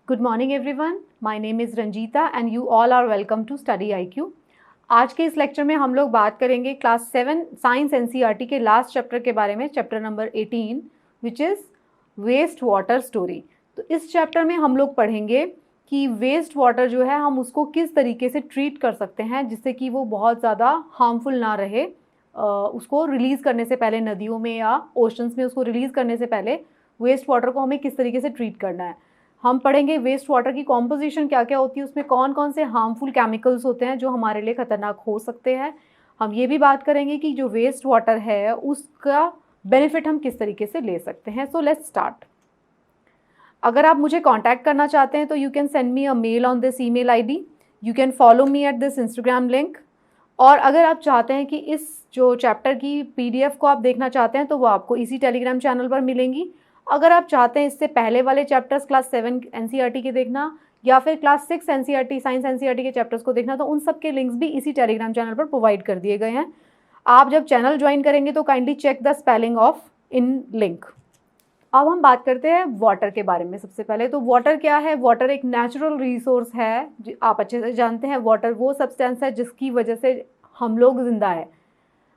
Good morning everyone. My name is Ranjita and you all are welcome to Study IQ. आज के इस lecture में हम लोग बात करेंगे क्लास 7 साइंस एनसीईआरटी के लास्ट चैप्टर के बारे में, chapter number 18 which is waste water story. तो इस चैप्टर में हम लोग पढ़ेंगे कि वेस्ट वाटर जो है हम उसको किस तरीके से ट्रीट कर सकते हैं जिससे कि वो बहुत ज़्यादा हार्मफुल ना रहे। उसको रिलीज़ करने से पहले नदियों में या ओशंस में उसको रिलीज़ करने से पहले वेस्ट वाटर को हमें किस तरीके से ट्रीट करना है। हम पढ़ेंगे वेस्ट वाटर की कॉम्पोजिशन क्या क्या होती है, उसमें कौन कौन से हार्मफुल केमिकल्स होते हैं जो हमारे लिए ख़तरनाक हो सकते हैं। हम ये भी बात करेंगे कि जो वेस्ट वाटर है उसका बेनिफिट हम किस तरीके से ले सकते हैं। So let's start. अगर आप मुझे कांटेक्ट करना चाहते हैं तो you can send me a mail on this email ID, you can follow me at this Instagram link. और अगर आप चाहते हैं कि इस जो चैप्टर की पीडीएफ को आप देखना चाहते हैं तो वो आपको इसी टेलीग्राम चैनल पर मिलेंगी। अगर आप चाहते हैं इससे पहले वाले चैप्टर्स क्लास 7 एनसीईआरटी के देखना या फिर क्लास 6 एनसीईआरटी साइंस एनसीईआरटी के चैप्टर्स को देखना, तो उन सब के लिंक्स भी इसी टेलीग्राम चैनल पर प्रोवाइड कर दिए गए हैं। आप जब चैनल ज्वाइन करेंगे तो kindly check the spelling of in link. अब हम बात करते हैं वाटर के बारे में। सबसे पहले तो वाटर क्या है? वाटर एक नेचुरल रिसोर्स है, आप अच्छे से जानते हैं। वाटर वो सब्सटेंस है जिसकी वजह से हम लोग जिंदा है।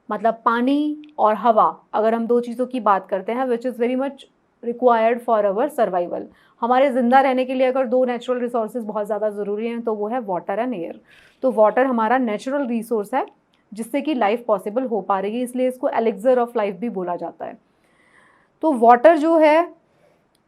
मतलब पानी और हवा, अगर हम दो चीज़ों की बात करते हैं, which is very much required for our survival. हमारे ज़िंदा रहने के लिए अगर दो नेचुरल रिसोर्सेज बहुत ज़्यादा ज़रूरी हैं तो वो है वाटर एंड एयर। तो वाटर हमारा नेचुरल रिसोर्स है जिससे कि लाइफ पॉसिबल हो पा रही है, इसलिए इसको एलिक्सर ऑफ लाइफ भी बोला जाता है। तो वाटर जो है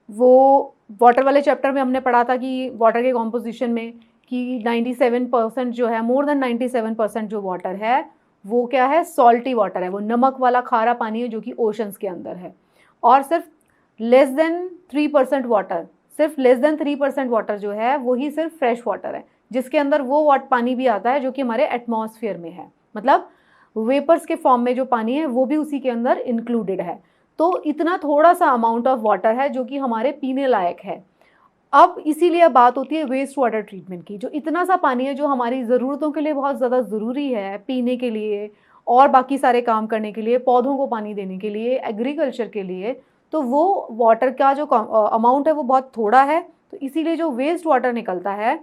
वो वाटर वाले चैप्टर में हमने पढ़ा था कि वाटर के कॉम्पोजिशन में कि 97% जो है, मोर देन 97% जो वाटर है वो क्या है? सॉल्टी वाटर है, वो नमक वाला खारा पानी है जो कि ओशंस के अंदर है। और सिर्फ लेस देन 3% वाटर, सिर्फ लेस देन 3% वाटर जो है वही सिर्फ फ्रेश वाटर है, जिसके अंदर वो पानी भी आता है जो कि हमारे एटमॉस्फेयर में है। मतलब वेपर्स के फॉर्म में जो पानी है वो भी उसी के अंदर इंक्लूडेड है। तो इतना थोड़ा सा अमाउंट ऑफ वाटर है जो कि हमारे पीने लायक है। अब इसीलिए बात होती है वेस्ट वाटर ट्रीटमेंट की। जो इतना सा पानी है जो हमारी ज़रूरतों के लिए बहुत ज़्यादा ज़रूरी है, पीने के लिए और बाकी सारे काम करने के लिए, पौधों को पानी देने के लिए, एग्रीकल्चर के लिए, तो वो वाटर का जो अमाउंट है वो बहुत थोड़ा है। तो इसीलिए जो वेस्ट वाटर निकलता है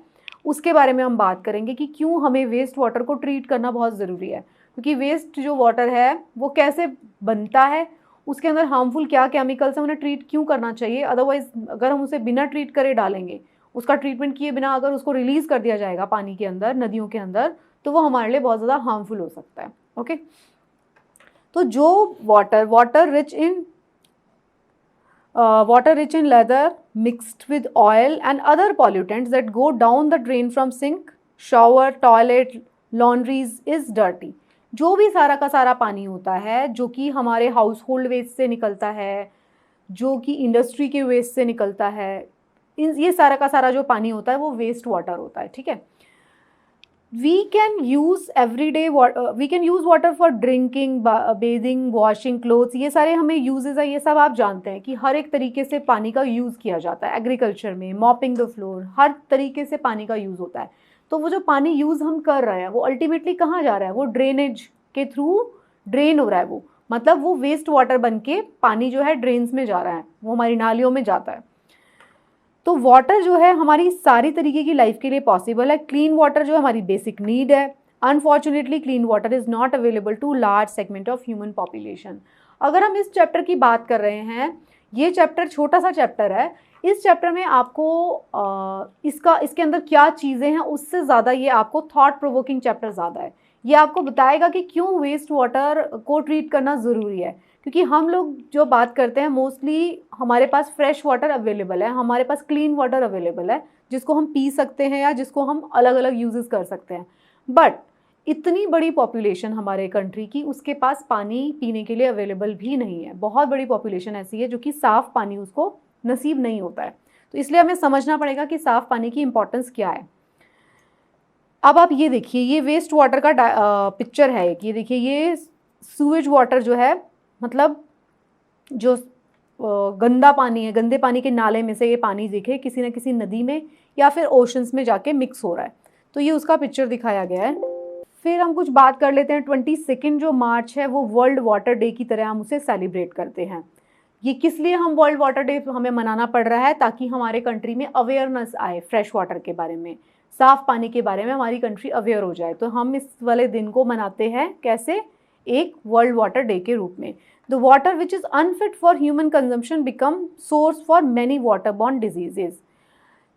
उसके बारे में हम बात करेंगे कि क्यों हमें वेस्ट वाटर को ट्रीट करना बहुत ज़रूरी है। क्योंकि वेस्ट जो वाटर है वो कैसे बनता है, उसके अंदर हार्मफुल क्या केमिकल्स हैं, उन्हें ट्रीट क्यों करना चाहिए। अदरवाइज़ अगर हम उसे बिना ट्रीट करे डालेंगे, उसका ट्रीटमेंट किए बिना अगर उसको रिलीज़ कर दिया जाएगा पानी के अंदर, नदियों के अंदर, तो वो हमारे लिए बहुत ज़्यादा हार्मफुल हो सकता है। ओके, तो जो water rich in leather mixed with oil and other pollutants that go down the drain from sink, shower, toilet, laundries is dirty। जो भी सारा का सारा पानी होता है जो कि हमारे हाउस होल्ड वेस्ट से निकलता है, जो कि इंडस्ट्री के वेस्ट से निकलता है, ये सारा का सारा जो पानी होता है वो वेस्ट वाटर होता है। ठीक है, we can use water for drinking, bathing, washing clothes। ये सारे हमें यूजेस है, ये सब आप जानते हैं कि हर एक तरीके से पानी का यूज़ किया जाता है। एग्रीकल्चर में मॉपिंग द फ्लोर, हर तरीके से पानी का यूज़ होता है। तो वो जो पानी यूज़ हम कर रहे हैं वो अल्टीमेटली कहाँ जा रहा है? वो ड्रेनेज के थ्रू ड्रेन हो रहा है। वो मतलब वो वेस्ट वाटर बन के पानी जो है ड्रेन्स में जा रहा है, वो हमारी नालियों में जाता है। तो वाटर जो है हमारी सारी तरीके की लाइफ के लिए पॉसिबल है। क्लीन वाटर जो हमारी बेसिक नीड है। Unfortunately clean water is not available to large segment of human population. अगर हम इस चैप्टर की बात कर रहे हैं, ये चैप्टर छोटा सा चैप्टर है। इस चैप्टर में आपको इसके अंदर क्या चीज़ें हैं उससे ज़्यादा ये आपको थॉट प्रोवोकिंग चैप्टर ज़्यादा है। ये आपको बताएगा कि क्यों वेस्ट वाटर को ट्रीट करना ज़रूरी है। क्योंकि हम लोग जो बात करते हैं मोस्टली हमारे पास फ्रेश वाटर अवेलेबल है, हमारे पास क्लीन वाटर अवेलेबल है जिसको हम पी सकते हैं या जिसको हम अलग अलग यूजेस कर सकते हैं। बट इतनी बड़ी पॉपुलेशन हमारे कंट्री की, उसके पास पानी पीने के लिए अवेलेबल भी नहीं है। बहुत बड़ी पॉपुलेशन ऐसी है जो कि साफ़ पानी उसको नसीब नहीं होता है। तो इसलिए हमें समझना पड़ेगा कि साफ़ पानी की इम्पोर्टेंस क्या है। अब आप ये देखिए, ये वेस्ट वाटर का पिक्चर है एक। ये देखिए, ये सूएज वाटर जो है, मतलब जो गंदा पानी है, गंदे पानी के नाले में से ये पानी दिखे किसी न किसी नदी में या फिर ओशंस में जाके मिक्स हो रहा है। तो ये उसका पिक्चर दिखाया गया है। फिर हम कुछ बात कर लेते हैं। 22 जो मार्च है वो वर्ल्ड वाटर डे की तरह हम उसे सेलिब्रेट करते हैं। ये किस लिए हम वर्ल्ड वाटर डे हमें मनाना पड़ रहा है? ताकि हमारे कंट्री में अवेयरनेस आए फ्रेश वाटर के बारे में, साफ पानी के बारे में हमारी कंट्री अवेयर हो जाए। तो हम इस वाले दिन को मनाते हैं कैसे? एक वर्ल्ड वाटर डे के रूप में। The water which is unfit for human consumption become source for many water borne diseases.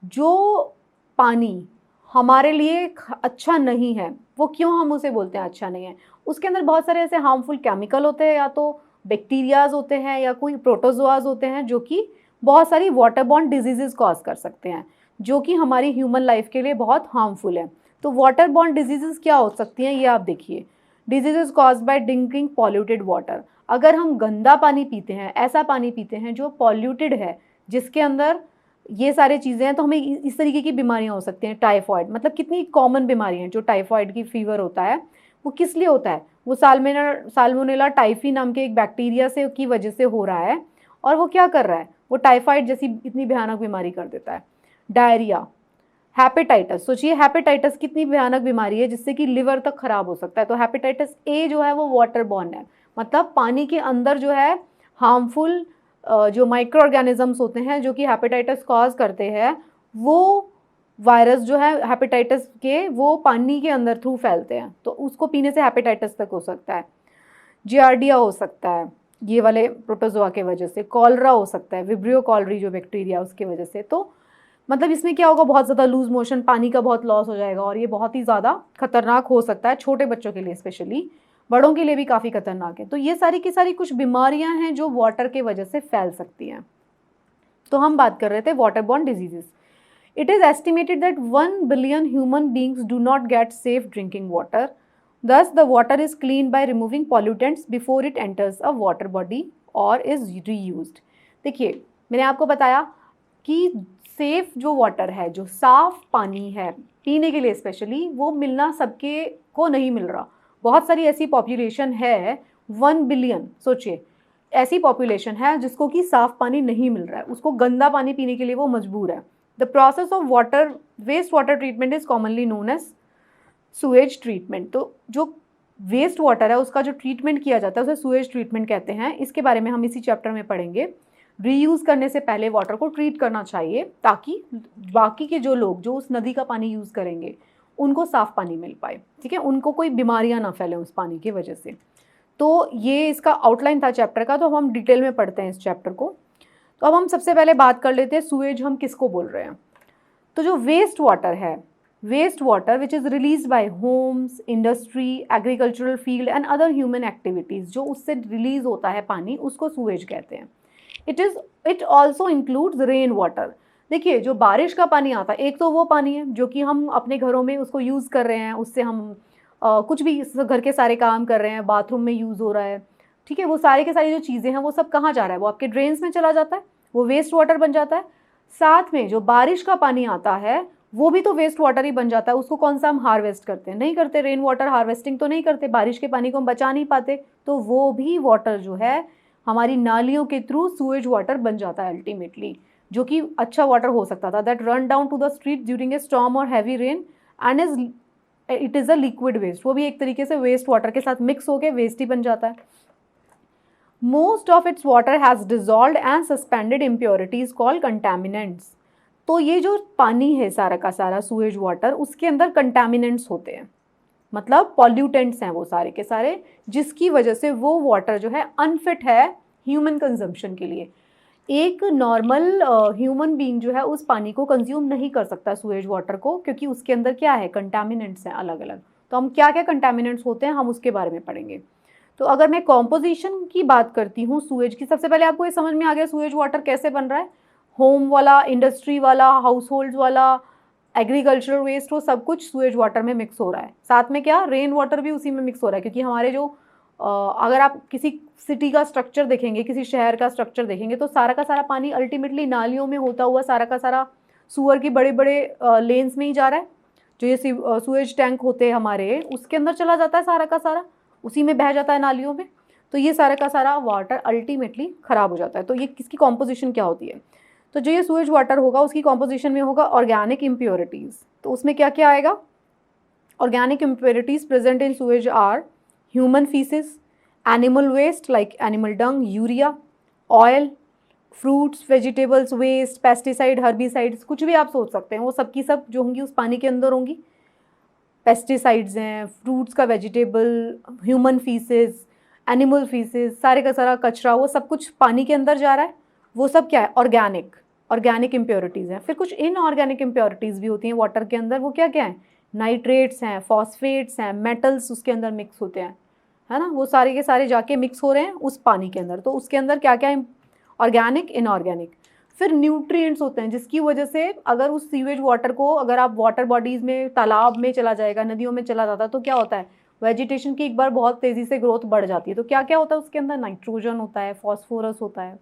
जो पानी हमारे लिए अच्छा नहीं है, वो क्यों हम उसे बोलते हैं अच्छा नहीं है? उसके अंदर बहुत सारे ऐसे हार्मफुल केमिकल होते हैं, या तो बैक्टीरियाज होते हैं या कोई प्रोटोजोआज होते हैं, जो कि बहुत सारी वाटर बॉर्न डिजीजेज कॉज कर सकते हैं, जो कि हमारी ह्यूमन लाइफ के लिए बहुत हार्मफुल है। तो वाटर बॉर्न डिजीजेज क्या हो सकती हैं, ये आप देखिए। Diseases cause by drinking polluted water. अगर हम गंदा पानी पीते हैं, ऐसा पानी पीते हैं जो पॉल्यूटेड है, जिसके अंदर ये सारी चीज़ें हैं, तो हमें इस तरीके की बीमारियां हो सकती हैं। टाइफॉइड, मतलब कितनी कॉमन बीमारी है जो टाइफॉइड की फीवर होता है, वो किस लिए होता है? वो साल्मोनेला टाइफी नाम के एक बैक्टीरिया से की वजह से हो रहा है। और वो क्या कर रहा है? वो टाइफाइड जैसी इतनी भयानक बीमारी कर देता है। डायरिया, हेपेटाइटिस, सोचिए हेपेटाइटिस कितनी भयानक बीमारी है जिससे कि लिवर तक खराब हो सकता है। तो हेपेटाइटिस ए जो है वो वाटर बॉर्न है, मतलब पानी के अंदर जो है हार्मफुल जो माइक्रो ऑर्गेनिजम्स होते हैं जो कि हेपेटाइटिस कॉज करते हैं, वो वायरस जो है हेपेटाइटिस के, वो पानी के अंदर थ्रू फैलते हैं, तो उसको पीने से हेपेटाइटिस तक हो सकता है। जियार्डिया हो सकता है ये वाले प्रोटोजोआ के वजह से। कॉलरा हो सकता है, विब्रियो कॉलरी जो बैक्टीरिया उसके वजह से। तो मतलब इसमें क्या होगा? बहुत ज़्यादा लूज मोशन, पानी का बहुत लॉस हो जाएगा, और ये बहुत ही ज़्यादा खतरनाक हो सकता है छोटे बच्चों के लिए, स्पेशली बड़ों के लिए भी काफ़ी खतरनाक है। तो ये सारी की सारी कुछ बीमारियां हैं जो वाटर के वजह से फैल सकती हैं। तो हम बात कर रहे थे water borne diseases. It is estimated that 1 billion human beings do not get safe drinking water. Thus, the water is cleaned by removing pollutants before it enters a water body or is reused. देखिए, मैंने आपको बताया कि safe जो water है, जो साफ पानी है पीने के लिए स्पेशली, वो मिलना सबके को नहीं मिल रहा। बहुत सारी ऐसी पॉपुलेशन है, 1 बिलियन, सोचिए ऐसी पॉपुलेशन है जिसको कि साफ पानी नहीं मिल रहा है, उसको गंदा पानी पीने के लिए वो मजबूर है। The process of waste water treatment is commonly known as sewage treatment. तो जो वेस्ट वाटर है उसका जो ट्रीटमेंट किया जाता है उसे सुएज ट्रीटमेंट कहते हैं। इसके बारे में हम इसी चैप्टर में पढ़ेंगे। रीयूज़ करने से पहले वाटर को ट्रीट करना चाहिए ताकि बाकी के जो लोग जो उस नदी का पानी यूज़ करेंगे उनको साफ़ पानी मिल पाए, ठीक है, उनको कोई बीमारियां ना फैलें उस पानी की वजह से। तो ये इसका आउटलाइन था चैप्टर का, तो अब हम डिटेल में पढ़ते हैं इस चैप्टर को। तो अब हम सबसे पहले बात कर लेते हैं सुएज हम किसको बोल रहे हैं। तो जो वेस्ट वाटर है, waste water which is release by homes, industry, agricultural field and other human activities, जो उससे रिलीज होता है पानी, उसको सुएज कहते हैं। It also includes rain water. देखिए, जो बारिश का पानी आता है, एक तो वो पानी है जो कि हम अपने घरों में उसको यूज़ कर रहे हैं, उससे हम कुछ भी घर के सारे काम कर रहे हैं, बाथरूम में यूज़ हो रहा है, ठीक है, वो सारी के सारी जो चीज़ें हैं वो सब कहाँ जा रहा है? वो आपके ड्रेन्स में चला जाता है, वो वेस्ट वाटर बन जाता है। साथ में जो बारिश का पानी आता है वो भी तो वेस्ट वाटर ही बन जाता है। उसको कौन सा हम हार्वेस्ट करते हैं? नहीं करते। रेन वाटर हार्वेस्टिंग तो नहीं करते, बारिश के पानी को हम बचा नहीं पाते, तो वो भी वाटर जो है हमारी नालियों के थ्रू सुएज वाटर बन जाता है अल्टीमेटली, जो कि अच्छा वाटर हो सकता था। That run down to the street during a storm और heavy rain and it is a liquid waste. वो भी एक तरीके से वेस्ट वाटर के साथ मिक्स होकर वेस्ट ही बन जाता है। Most of its water has dissolved and suspended impurities called contaminants. तो ये जो पानी है सारा का सारा सुएज वाटर, उसके अंदर कंटामिनेंट्स होते हैं, मतलब पॉल्यूटेंट्स हैं वो सारे के सारे, जिसकी वजह से वो वाटर जो है अनफिट है ह्यूमन कंजम्पशन के लिए। एक नॉर्मल ह्यूमन बीइंग जो है उस पानी को कंज्यूम नहीं कर सकता सुएज वाटर को, क्योंकि उसके अंदर क्या है? कंटामिनेंट्स हैं अलग अलग। तो हम क्या क्या कंटामिनेंट्स होते हैं हम उसके बारे में पढ़ेंगे। तो अगर मैं कॉम्पोजिशन की बात करती हूँ सुएज की, सबसे पहले आपको ये समझ में आ गया सुएज वाटर कैसे बन रहा है। होम वाला, इंडस्ट्री वाला, हाउस होल्ड वाला, एग्रीकल्चरल वेस्ट, वो सब कुछ सुएज वाटर में मिक्स हो रहा है। साथ में क्या, रेन वाटर भी उसी में मिक्स हो रहा है, क्योंकि हमारे जो अगर आप किसी सिटी का स्ट्रक्चर देखेंगे, किसी शहर का स्ट्रक्चर देखेंगे, तो सारा का सारा पानी अल्टीमेटली नालियों में होता हुआ सारा का सारा सूअर की बड़े बड़े लेन्स में ही जा रहा है। जो ये सुएज टैंक होते हैं हमारे, उसके अंदर चला जाता है सारा का सारा, उसी में बह जाता है नालियों में। तो ये सारा का सारा वाटर अल्टीमेटली ख़राब हो जाता है। तो ये किसकी कॉम्पोजिशन क्या होती है? तो जो ये सुएज वाटर होगा उसकी कॉम्पोजिशन में होगा ऑर्गेनिक इम्प्योरिटीज़। तो उसमें क्या क्या आएगा? Organic impurities present in sewage are human faeces, animal waste like animal dung, urea, oil, fruits, vegetables waste, pesticide, herbicides, कुछ भी आप सोच सकते हैं, वो सब की सब जो होंगी उस पानी के अंदर होंगी। पेस्टिसाइड्स हैं, फ्रूट्स का vegetable, human faeces, animal faeces, सारे का सारा कचरा, वो सब कुछ पानी के अंदर जा रहा है। वो सब क्या है? ऑर्गेनिक इम्प्योरिटीज़ हैं। फिर कुछ इनऑर्गेनिक इम्प्योरिटीज़ भी होती हैं वाटर के अंदर। वो क्या क्या है? नाइट्रेट्स हैं, फॉस्फेट्स हैं, मेटल्स उसके अंदर मिक्स होते हैं, है ना। वो सारे के सारे जाके मिक्स हो रहे हैं उस पानी के अंदर। तो उसके अंदर क्या क्या? Organic, inorganic. फिर न्यूट्रिएंट्स होते हैं, जिसकी वजह से अगर उस सीवेज वाटर को अगर आप वाटर बॉडीज़ में, तालाब में चला जाएगा, नदियों में चला जाता है, तो क्या होता है? वेजिटेशन की एक बार बहुत तेज़ी से ग्रोथ बढ़ जाती है। तो क्या क्या होता है उसके अंदर? नाइट्रोजन होता है, फॉस्फोरस होता है,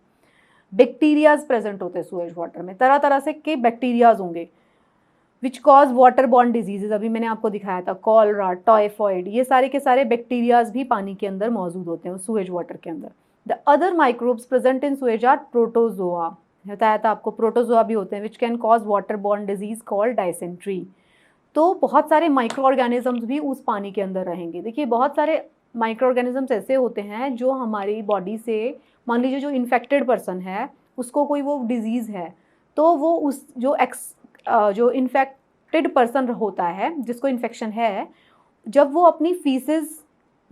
बैक्टीरियाज प्रेजेंट होते हैं सूएज वाटर में, तरह तरह से के बैक्टीरियाज होंगे which cause water born diseases. अभी मैंने आपको दिखाया था कॉलरा, टाइफॉइड, ये सारे के सारे बैक्टीरियाज भी पानी के अंदर मौजूद होते हैं सूएज वाटर के अंदर। The other microbes present in sewage are protozoa, बताया था आपको, प्रोटोजोआ भी होते हैं which can cause water borne disease called dysentery. तो बहुत सारे माइक्रो ऑर्गेनिजम्स भी उस पानी के अंदर रहेंगे। देखिए बहुत सारे माइक्रो ऑर्गेनिजम्स ऐसे होते हैं जो हमारी बॉडी से, मान लीजिए जो इन्फेक्टेड पर्सन है उसको कोई वो डिजीज़ है, तो वो उस जो इन्फेक्टेड पर्सन होता है जिसको इन्फेक्शन है, जब वो अपनी फीसेस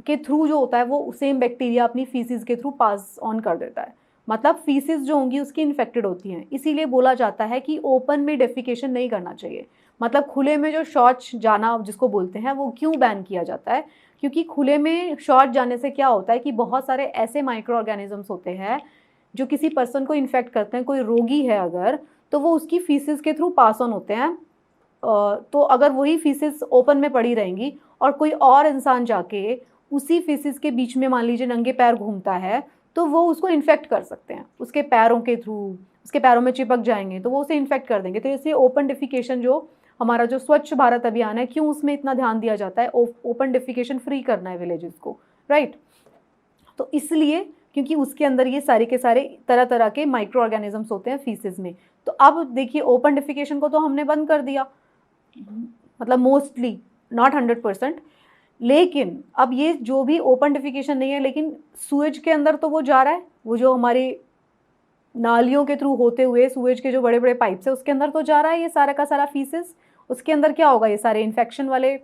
के थ्रू जो होता है वो सेम बैक्टीरिया अपनी फीसेस के थ्रू पास ऑन कर देता है। मतलब फीसेस जो होंगी उसकी इन्फेक्टेड होती हैं। इसीलिए बोला जाता है कि ओपन में डेफिकेशन नहीं करना चाहिए। मतलब खुले में जो शौच जाना जिसको बोलते हैं, वो क्यों बैन किया जाता है? क्योंकि खुले में शौच जाने से क्या होता है कि बहुत सारे ऐसे माइक्रो ऑर्गेनिजम्स होते हैं जो किसी पर्सन को इन्फेक्ट करते हैं। कोई रोगी है अगर, तो वो उसकी फीसेस के थ्रू पास ऑन होते हैं। तो अगर वही फीसेस ओपन में पड़ी रहेंगी और कोई और इंसान जाके उसी फीसेस के बीच में मान लीजिए नंगे पैर घूमता है, तो वो उसको इन्फेक्ट कर सकते हैं उसके पैरों के थ्रू। उसके पैरों में चिपक जाएंगे तो वो उसे इन्फेक्ट कर देंगे। तो इसलिए ओपन डिफिकेशन, जो हमारा जो स्वच्छ भारत अभियान है, क्यों उसमें इतना ध्यान दिया जाता है? ओपन डिफिकेशन फ्री करना है विलेजेस को, राइट। तो इसलिए क्योंकि उसके अंदर ये सारे के सारे तरह तरह के माइक्रो ऑर्गेनिजम्स होते हैं फीसेस में। तो अब देखिए ओपन डिफिकेशन को तो हमने बंद कर दिया, मतलब मोस्टली, नॉट 100%। लेकिन अब ये जो भी ओपन डिफिकेशन नहीं है, लेकिन सूएज के अंदर तो वो जा रहा है, वो जो हमारी नालियों के थ्रू होते हुए सूएज के जो बड़े बड़े पाइप्स है उसके अंदर तो जा रहा है ये सारा का सारा फीसेस। उसके अंदर क्या होगा? ये सारे इन्फेक्शन वाले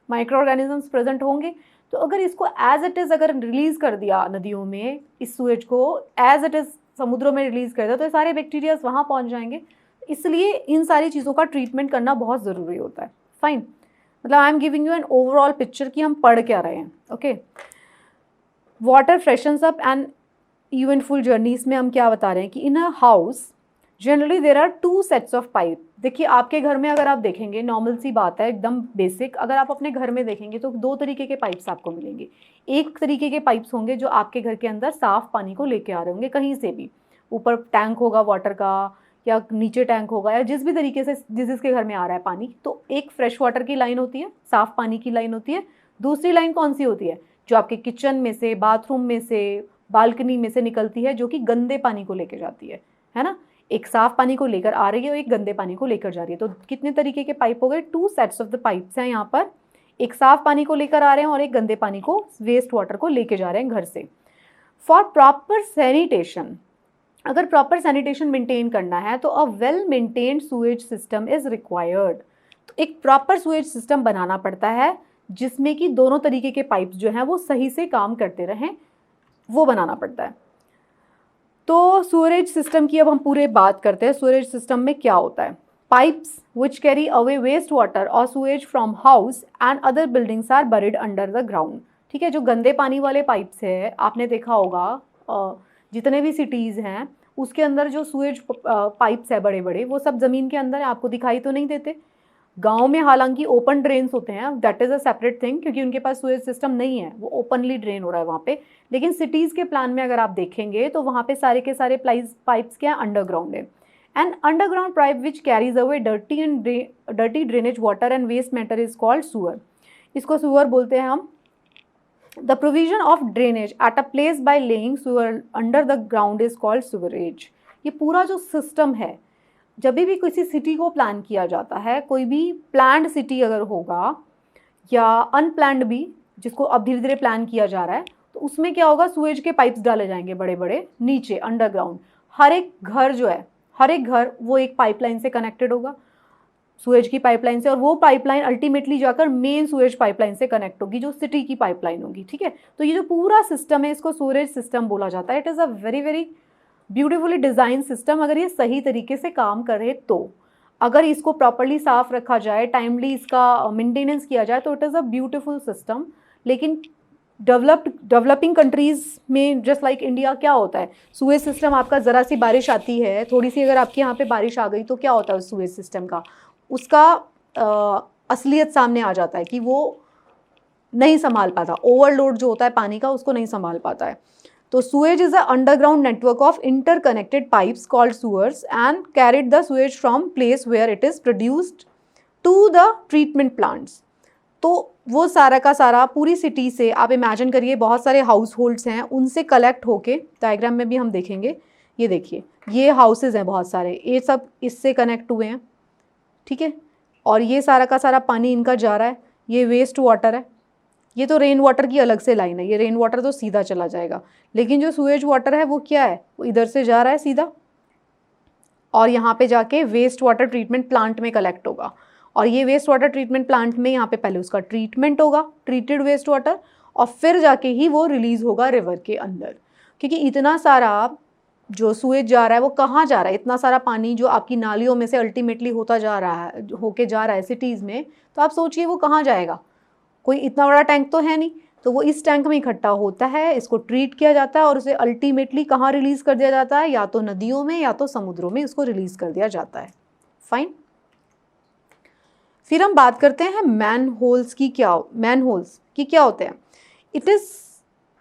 माइक्रो ऑर्गेनिजम्स प्रेजेंट होंगे। तो अगर इसको एज इट इज़ अगर रिलीज कर दिया नदियों में, इस सूएज को एज इट इज़ समुद्रों में रिलीज कर दिया, तो ये सारे बैक्टीरियाज वहाँ पहुँच जाएंगे। इसलिए इन सारी चीज़ों का ट्रीटमेंट करना बहुत ज़रूरी होता है। फाइन, मतलब I am giving you an overall picture कि हम पढ़ क्या रहे हैं। Okay, water freshens up and eventful journey. इसमें हम क्या बता रहे हैं कि in a house generally there are 2 sets of pipe. देखिए आपके घर में अगर आप देखेंगे, नॉर्मल सी बात है, एकदम बेसिक, अगर आप अपने घर में देखेंगे तो 2 तरीके के पाइप्स आपको मिलेंगे। एक तरीके के पाइप्स होंगे जो आपके घर के अंदर साफ पानी को लेके आ रहे होंगे कहीं से भी, ऊपर टैंक होगा वाटर का या नीचे टैंक होगा या जिस भी तरीके से जिसके घर में आ रहा है पानी। तो एक फ्रेश वाटर की लाइन होती है, साफ पानी की लाइन होती है। दूसरी लाइन कौन सी होती है? जो आपके किचन में से, बाथरूम में से, बालकनी में से निकलती है, जो कि गंदे पानी को लेकर जाती है ना। एक साफ पानी को लेकर आ रही है और एक गंदे पानी को लेकर जा रही है। तो कितने तरीके के पाइप हो गए? 2 सेट्स ऑफ द पाइप्स हैं यहाँ पर। एक साफ पानी को लेकर आ रहे हैं और एक गंदे पानी को, वेस्ट वाटर को लेके जा रहे हैं घर से। फॉर प्रॉपर सैनिटेशन, अगर प्रॉपर सैनिटेशन मेंटेन करना है तो a well maintained sewage system is required. तो एक प्रॉपर सूएज सिस्टम बनाना पड़ता है जिसमें कि दोनों तरीके के पाइप्स जो हैं वो सही से काम करते रहें, वो बनाना पड़ता है। तो सूरेज सिस्टम की अब हम पूरे बात करते हैं। सूरेज सिस्टम में क्या होता है? Pipes which carry away waste water और sewage from house and other buildings are buried under the ground. ठीक है, जो गंदे पानी वाले पाइप्स है, आपने देखा होगा जितने भी सिटीज़ हैं उसके अंदर जो सूएज पाइप्स है बड़े बड़े, वो सब ज़मीन के अंदर है, आपको दिखाई तो नहीं देते। गांव में हालांकि ओपन ड्रेन्स होते हैं, that is a separate thing, क्योंकि उनके पास सूएज सिस्टम नहीं है, वो ओपनली ड्रेन हो रहा है वहाँ पे। लेकिन सिटीज़ के प्लान में अगर आप देखेंगे तो वहाँ पे सारे के सारे पाइप्स क्या है? अंडरग्राउंड है। And underground pipe which carries away dirty drainage water and waste matter is called sewer. इसको सूअर बोलते हैं हम। The provision of drainage at a place by laying sewer under the ground is called sewerage. ये पूरा जो system है, जब भी किसी सिटी को प्लान किया जाता है, कोई भी प्लान्ड सिटी अगर होगा या अनप्लान्ड भी, जिसको अब धीरे धीरे प्लान किया जा रहा है, तो उसमें क्या होगा, सूएज के पाइप्स डाले जाएंगे बड़े बड़े नीचे अंडरग्राउंड। हर एक घर जो है, हर एक घर वो एक पाइपलाइन से कनेक्टेड होगा, सूएज की पाइपलाइन से, और वो पाइपलाइन अल्टीमेटली जाकर मेन सूएज पाइपलाइन से कनेक्ट होगी जो सिटी की पाइपलाइन होगी। ठीक है, तो ये जो पूरा सिस्टम है इसको सूरेज सिस्टम बोला जाता है। It is a very very beautifully design system, अगर ये सही तरीके से काम करे तो, अगर इसको प्रॉपरली साफ रखा जाए, टाइमली इसका मेंटेनेंस किया जाए, तो it is a beautiful system. लेकिन डेवलपिंग कंट्रीज़ में जस्ट लाइक इंडिया क्या होता है, सूएज सिस्टम आपका ज़रा सी बारिश आती है, थोड़ी सी अगर आपके यहाँ पे बारिश आ गई तो क्या होता है उस सूएज सिस्टम का, उसका असलियत सामने आ जाता है कि वो नहीं संभाल पाता, ओवरलोड जो होता है पानी का उसको नहीं संभाल पाता है। तो sewage is an underground network of interconnected pipes called sewers and carried the sewage from place where it is produced to the treatment plants। तो वो सारा का सारा पूरी सिटी से, आप इमेजिन करिए बहुत सारे हाउस होल्ड्स हैं, उनसे कलेक्ट होके, डायग्राम में भी हम देखेंगे, ये देखिए ये हाउसेज हैं बहुत सारे, ये सब इससे कनेक्ट हुए हैं। ठीक है, और ये सारा का सारा पानी इनका जा रहा है, ये वेस्ट वाटर है, ये तो रेन वाटर की अलग से लाइन है, ये रेन वाटर तो सीधा चला जाएगा, लेकिन जो सूएज वाटर है वो क्या है, वो इधर से जा रहा है सीधा और यहाँ पे जाके वेस्ट वाटर ट्रीटमेंट प्लांट में कलेक्ट होगा। और ये वेस्ट वाटर ट्रीटमेंट प्लांट में यहाँ पे पहले उसका ट्रीटमेंट होगा, ट्रीटेड वेस्ट वाटर, और फिर जाके ही वो रिलीज़ होगा रिवर के अंदर। क्योंकि इतना सारा जो सूएज जा रहा है वो कहाँ जा रहा है, इतना सारा पानी जो आपकी नालियों में से अल्टीमेटली होता जा रहा है, होके जा रहा है सिटीज़ में, तो आप सोचिए वो कहाँ जाएगा, कोई इतना बड़ा टैंक तो है नहीं, तो वो इस टैंक में इकट्ठा होता है, इसको ट्रीट किया जाता है और उसे अल्टीमेटली कहाँ रिलीज़ कर दिया जाता है, या तो नदियों में या तो समुद्रों में इसको रिलीज़ कर दिया जाता है। फाइन, फिर हम बात करते हैं मैनहोल्स की। मैनहोल्स की क्या होते हैं?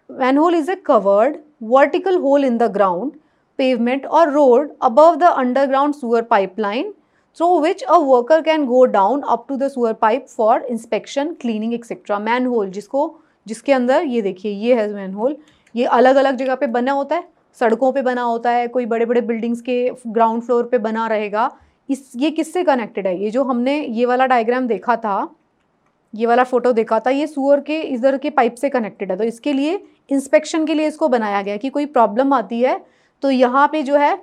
Manhole is a covered vertical hole in the ground, pavement और road above the underground sewer pipeline through which a worker can go down up to the sewer pipe for inspection, cleaning etc। Manhole जिसके अंदर ये देखिए ये है manhole, ये अलग अलग जगह पे बना होता है, सड़कों पे बना होता है, कोई बड़े बड़े बिल्डिंग्स के ग्राउंड फ्लोर पे बना रहेगा। ये किससे कनेक्टेड है? ये जो हमने ये वाला डायग्राम देखा था, ये वाला फोटो देखा था, ये सूअर के इधर के पाइप से कनेक्टेड है। तो इसके लिए इंस्पेक्शन के लिए इसको बनाया गया कि कोई प्रॉब्लम आती है तो यहाँ पे जो है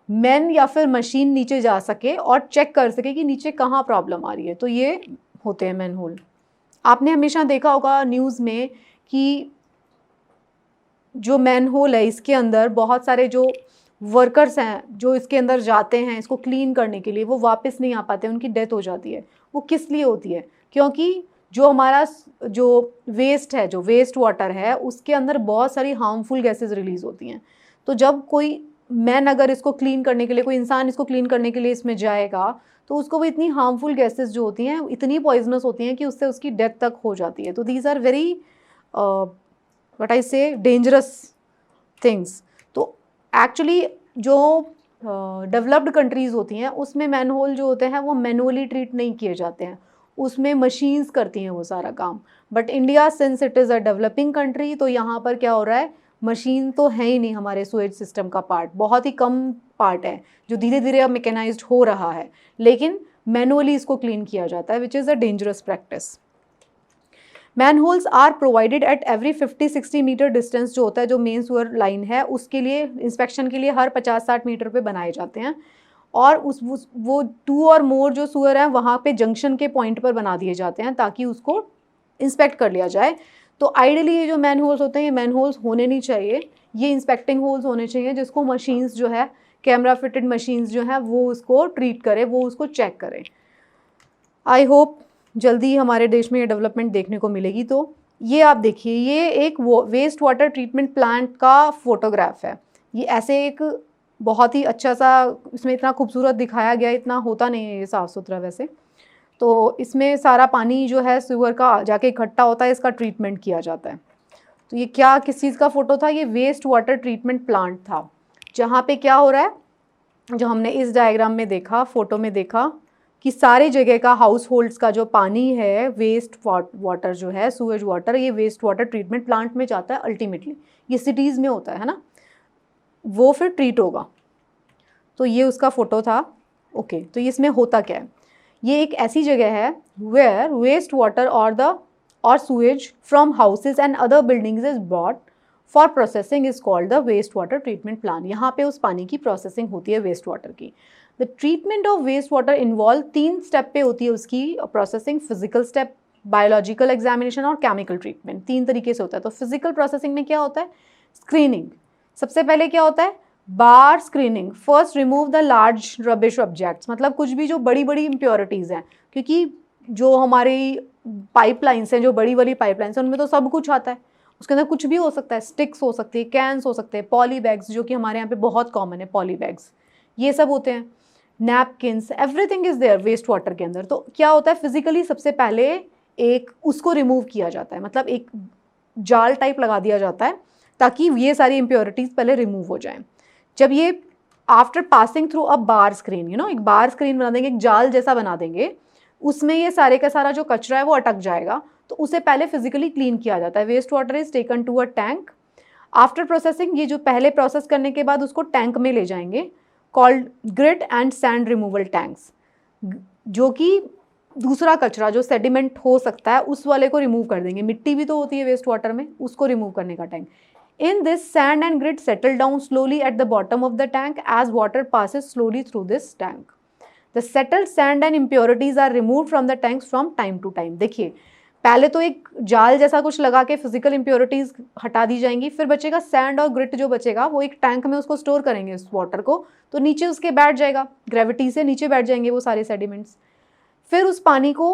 मैन या फिर मशीन नीचे जा सके और चेक कर सके कि नीचे कहाँ प्रॉब्लम आ रही है। तो ये होते हैं मैनहोल। आपने हमेशा देखा होगा न्यूज़ में कि जो मैनहोल है इसके अंदर बहुत सारे जो वर्कर्स हैं जो इसके अंदर जाते हैं इसको क्लीन करने के लिए, वो वापस नहीं आ पाते, उनकी डेथ हो जाती है। वो किस लिए होती है? क्योंकि जो हमारा जो वेस्ट है, जो वेस्ट वाटर है, उसके अंदर बहुत सारी हार्मफुल गैसेस रिलीज़ होती हैं। तो जब कोई मैन अगर इसको क्लीन करने के लिए, कोई इंसान इसको क्लीन करने के लिए इसमें जाएगा तो उसको वो इतनी हार्मफुल गैसेस जो होती हैं, इतनी पॉइजनस होती हैं कि उससे उसकी डेथ तक हो जाती है। तो these are very what I say dangerous things. तो एक्चुअली जो डेवलप्ड कंट्रीज़ होती हैं उसमें मैनहोल जो होते हैं वो मैनुअली ट्रीट नहीं किए जाते हैं, उसमें मशीन्स करती हैं वो सारा काम। But India since it is a developing country, तो यहाँ पर क्या हो रहा है, मशीन तो है ही नहीं हमारे सूएज सिस्टम का पार्ट, बहुत ही कम पार्ट है जो धीरे धीरे अब मैकेनाइज्ड हो रहा है, लेकिन मैनुअली इसको क्लीन किया जाता है, which is a dangerous practice. Manholes are provided at every 50-60 metre distance, जो होता है जो मेन सूअर लाइन है उसके लिए इंस्पेक्शन के लिए हर 50-60 मीटर पे बनाए जाते हैं। और वो 2 और मोर जो सूअर हैं वहाँ पे जंक्शन के पॉइंट पर बना दिए जाते हैं ताकि उसको इंस्पेक्ट कर लिया जाए। तो आइडियली ये जो मैन होल्स होते हैं ये मैन होल्स होने नहीं चाहिए, ये इंस्पेक्टिंग होल्स होने चाहिए जिसको मशीन्स जो है, कैमरा फिटेड मशीन्स जो है वो उसको ट्रीट करे, वो उसको चेक करे। आई होप जल्दी हमारे देश में ये डेवलपमेंट देखने को मिलेगी। तो ये आप देखिए, ये एक वेस्ट वाटर ट्रीटमेंट प्लांट का फोटोग्राफ है। ये ऐसे एक बहुत ही अच्छा सा, इसमें इतना खूबसूरत दिखाया गया, इतना होता नहीं है ये साफ़ सुथरा वैसे। तो इसमें सारा पानी जो है सीवर का जाके इकट्ठा होता है, इसका ट्रीटमेंट किया जाता है। तो ये क्या, किस चीज़ का फ़ोटो था? ये वेस्ट वाटर ट्रीटमेंट प्लांट था, जहाँ पे क्या हो रहा है, जो हमने इस डायग्राम में देखा, फ़ोटो में देखा कि सारे जगह का हाउस होल्ड्स का जो पानी है, वेस्ट वाटर जो है, सूएज वाटर, ये वेस्ट वाटर ट्रीटमेंट प्लांट में जाता है अल्टीमेटली। ये सिटीज़ में होता है ना, वो फिर ट्रीट होगा। तो ये उसका फ़ोटो था। ओके, तो इसमें होता क्या है, ये एक ऐसी जगह है वेयर वेस्ट वाटर और sewage from houses and other buildings is brought for processing is called the waste water treatment plant. यहाँ पे उस पानी की प्रोसेसिंग होती है वेस्ट वाटर की। The treatment of waste water involve 3 step पे होती है उसकी processing, physical step, biological examination और केमिकल ट्रीटमेंट। 3 तरीके से होता है। तो फिजिकल प्रोसेसिंग में क्या होता है? स्क्रीनिंग। सबसे पहले क्या होता है? Bar screening. First remove the large rubbish objects, मतलब कुछ भी जो बड़ी बड़ी इम्प्योरिटीज़ हैं, क्योंकि जो हमारी पाइपलाइंस हैं, जो बड़ी बड़ी पाइपलाइंस हैं, उनमें तो सब कुछ आता है, उसके अंदर कुछ भी हो सकता है। स्टिक्स हो सकती है, कैंस हो सकते हैं, पॉली बैग्स जो कि हमारे यहाँ पे बहुत कॉमन है, पॉली बैग्स ये सब होते हैं, napkins, everything is there waste water के अंदर। तो क्या होता है? फिजिकली सबसे पहले एक उसको रिमूव किया जाता है, मतलब एक जाल टाइप लगा दिया जाता है ताकि ये सारी इम्प्योरिटीज़ पहले रिमूव हो जाएं। जब ये after passing through a bar screen, एक बार स्क्रीन बना देंगे, एक जाल जैसा बना देंगे, उसमें ये सारे का सारा जो कचरा है वो अटक जाएगा। तो उसे पहले फिजिकली क्लीन किया जाता है। Waste water is taken to a tank. After processing, ये जो पहले प्रोसेस करने के बाद उसको टैंक में ले जाएंगे, called grit and sand removal tanks, जो कि दूसरा कचरा जो सेडिमेंट हो सकता है उस वाले को रिमूव कर देंगे। मिट्टी भी तो होती है वेस्ट वाटर में, उसको रिमूव करने का tank. In this, sand and grit settle down slowly at the bottom of the tank as water passes slowly through this tank. The settled sand and impurities are removed from the tanks from time to time. देखिए, पहले तो एक जाल जैसा कुछ लगा के physical impurities हटा दी जाएंगी, फिर बचेगा सैंड और ग्रिट जो बचेगा वो एक टैंक में उसको स्टोर करेंगे उस वाटर को, तो नीचे उसके बैठ जाएगा, ग्रेविटी से नीचे बैठ जाएंगे वो सारे सेडिमेंट्स। फिर उस पानी को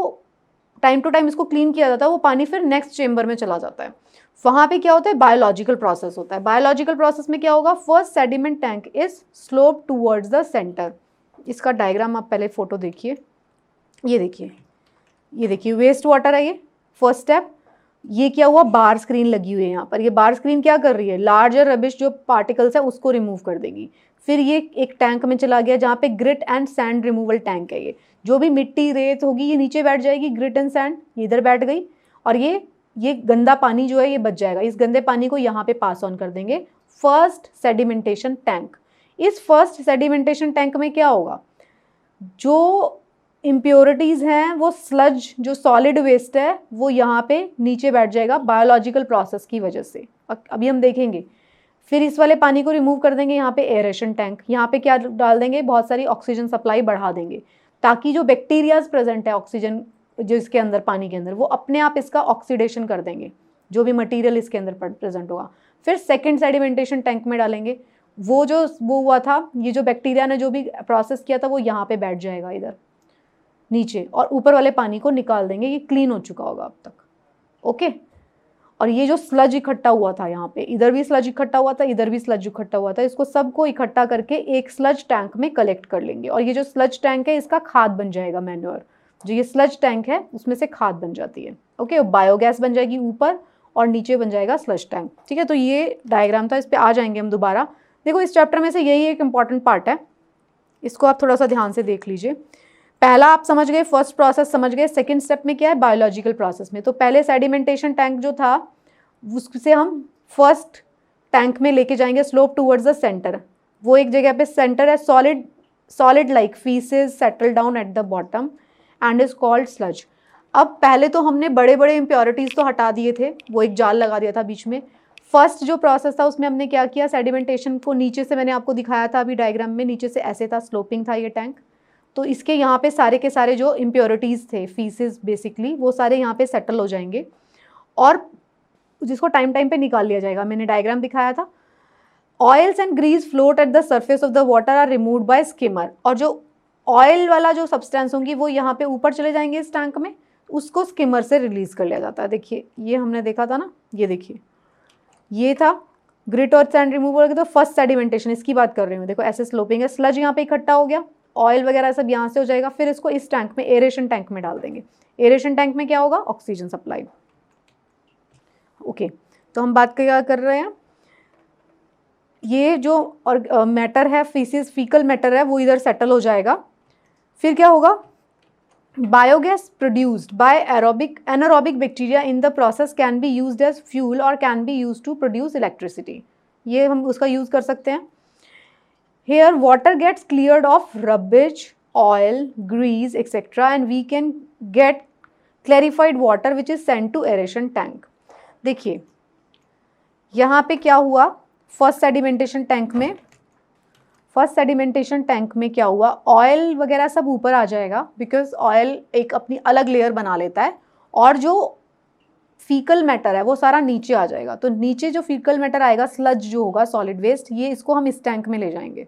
टाइम टू टाइम इसको क्लीन किया जाता है, वो पानी फिर नेक्स्ट चेम्बर में चला जाता है। वहाँ पे क्या होता है? बायोलॉजिकल प्रोसेस होता है। बायोलॉजिकल प्रोसेस में क्या होगा? First sediment tank is slope towards the centre. इसका डायग्राम आप पहले फोटो देखिए, ये देखिए वेस्ट वाटर है ये फर्स्ट स्टेप। ये क्या हुआ? बार स्क्रीन लगी हुई है यहाँ पर। ये बार स्क्रीन क्या कर रही है? लार्जर रबिश जो पार्टिकल्स है उसको रिमूव कर देगी। फिर ये एक टैंक में चला गया जहाँ पे grit and sand removal tank है। ये जो भी मिट्टी रेत होगी ये नीचे बैठ जाएगी, ग्रिट एंड सैंड ये इधर बैठ गई, और ये गंदा पानी जो है ये बच जाएगा। इस गंदे पानी को यहाँ पे पास ऑन कर देंगे फर्स्ट सेडिमेंटेशन टैंक। इस फर्स्ट सेडिमेंटेशन टैंक में क्या होगा? जो इम्प्योरिटीज़ हैं वो स्लज, जो सॉलिड वेस्ट है वो यहाँ पे नीचे बैठ जाएगा बायोलॉजिकल प्रोसेस की वजह से। अभी हम देखेंगे। फिर इस वाले पानी को रिमूव कर देंगे, यहाँ पे एरेशन टैंक, यहाँ पे क्या डाल देंगे? बहुत सारी ऑक्सीजन सप्लाई बढ़ा देंगे ताकि जो बैक्टीरियाज प्रेजेंट है ऑक्सीजन जो इसके अंदर पानी के अंदर, वो अपने आप इसका ऑक्सीडेशन कर देंगे, जो भी मटेरियल इसके अंदर प्रेजेंट होगा। फिर सेकंड सेडिमेंटेशन टैंक में डालेंगे, वो हुआ था, ये जो बैक्टीरिया ने जो भी प्रोसेस किया था वो यहाँ पे बैठ जाएगा इधर नीचे, और ऊपर वाले पानी को निकाल देंगे। ये क्लीन हो चुका होगा अब तक, ओके। और ये जो स्लज इकट्ठा हुआ था यहाँ पे, इधर भी स्लज इकट्ठा हुआ था, इधर भी स्लज इकट्ठा हुआ था, इसको सबको इकट्ठा करके एक स्लज टैंक में कलेक्ट कर लेंगे। और ये जो स्लज टैंक है इसका खाद बन जाएगा, मैन्योर। जो ये स्लज टैंक है उसमें से खाद बन जाती है, ओके। बायोगैस बन जाएगी ऊपर और नीचे बन जाएगा स्लज टैंक, ठीक है। तो ये डायग्राम था, इस पर आ जाएंगे हम दोबारा। देखो इस चैप्टर में से यही एक इंपॉर्टेंट पार्ट है, इसको आप थोड़ा सा ध्यान से देख लीजिए। पहला आप समझ गए, फर्स्ट प्रोसेस समझ गए। सेकंड स्टेप में क्या है? बायोलॉजिकल प्रोसेस में तो पहले सेडिमेंटेशन टैंक जो था उससे हम फर्स्ट टैंक में लेके जाएंगे स्लोप टूवर्ड्स द सेंटर। वो एक जगह पे सेंटर है, solid like faeces settle down eight the bottom and is called sludge. अब पहले तो हमने बड़े बड़े इम्प्योरिटीज़ तो हटा दिए थे, वो एक जाल लगा दिया था बीच में। फर्स्ट जो प्रोसेस था उसमें हमने क्या किया? सेडिमेंटेशन को नीचे से, मैंने आपको दिखाया था अभी डायग्राम में, नीचे से ऐसे था, स्लोपिंग था ये टैंक। तो इसके यहाँ पे सारे के सारे जो इम्प्योरिटीज़ थे, फीसेस बेसिकली, वो सारे यहाँ पे सेटल हो जाएंगे और जिसको टाइम टाइम पे निकाल लिया जाएगा। मैंने डायग्राम दिखाया था। Oils and grease float at the surface of the water are removed by skimmer. और जो ऑयल वाला जो सब्सटेंस होंगी वो यहाँ पे ऊपर चले जाएंगे इस टैंक में, उसको स्किमर से रिलीज कर लिया जाता है। देखिए ये हमने देखा था ना, ये देखिए ये था ग्रिट और सैंड रिमूवल। तो फर्स्ट सेडिमेंटेशन इसकी बात कर रही हूँ। देखो ऐसे स्लोपिंग है, स्लज यहाँ पे इकट्ठा हो गया, ऑयल वगैरह सब यहाँ से हो जाएगा। फिर इसको इस टैंक में, एरेशन टैंक में डाल देंगे। एरेशन टैंक में क्या होगा? Oxygen supply, okay. तो हम बात क्या कर रहे हैं? ये जो और मैटर है, फीसिस फीकल मैटर है, वो इधर सेटल हो जाएगा। फिर क्या होगा? Biogas produced by anaerobic bacteria in the process can be used as fuel और can be used to produce electricity. ये हम उसका यूज कर सकते हैं। Here water gets cleared of rubbish, oil, grease, etc. and we can get clarified water which is sent to aeration tank. देखिए यहाँ पे क्या हुआ, फर्स्ट सेडिमेंटेशन टैंक में क्या हुआ, ऑयल वगैरह सब ऊपर आ जाएगा बिकॉज ऑयल एक अपनी अलग लेयर बना लेता है, और जो फीकल मैटर है वो सारा नीचे आ जाएगा। तो नीचे जो फीकल मैटर आएगा, स्लज जो होगा, सॉलिड वेस्ट, ये इसको हम इस टैंक में ले जाएंगे,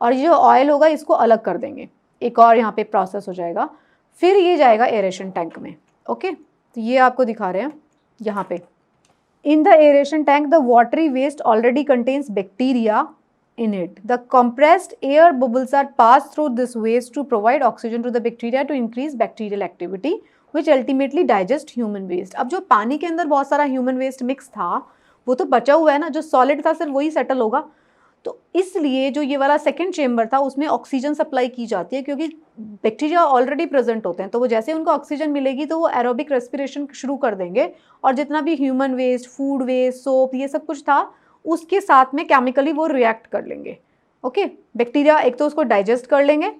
और ये जो ऑयल होगा इसको अलग कर देंगे, एक और यहाँ पे प्रोसेस हो जाएगा, फिर ये जाएगा एरेशन टैंक में। ओके, तो ये आपको दिखा रहे हैं यहाँ पे। In the aeration tank, the watery waste already contains bacteria in it. The compressed air bubbles are passed through this waste to provide oxygen to the bacteria to increase bacterial activity, which ultimately digest human waste. अब जो पानी के अंदर बहुत सारा human waste mix था, वो तो बचा हुआ है ना, जो solid था सिर्फ वही settle होगा। तो इसलिए जो ये वाला सेकेंड चेम्बर था उसमें ऑक्सीजन सप्लाई की जाती है, क्योंकि बैक्टीरिया ऑलरेडी प्रेजेंट होते हैं, तो वो जैसे उनको ऑक्सीजन मिलेगी तो वो एरोबिक रेस्पिरेशन शुरू कर देंगे, और जितना भी human waste, food waste, soap, ये सब कुछ था उसके साथ में केमिकली वो रिएक्ट कर लेंगे। ओके, बैक्टीरिया एक तो उसको डाइजेस्ट कर लेंगे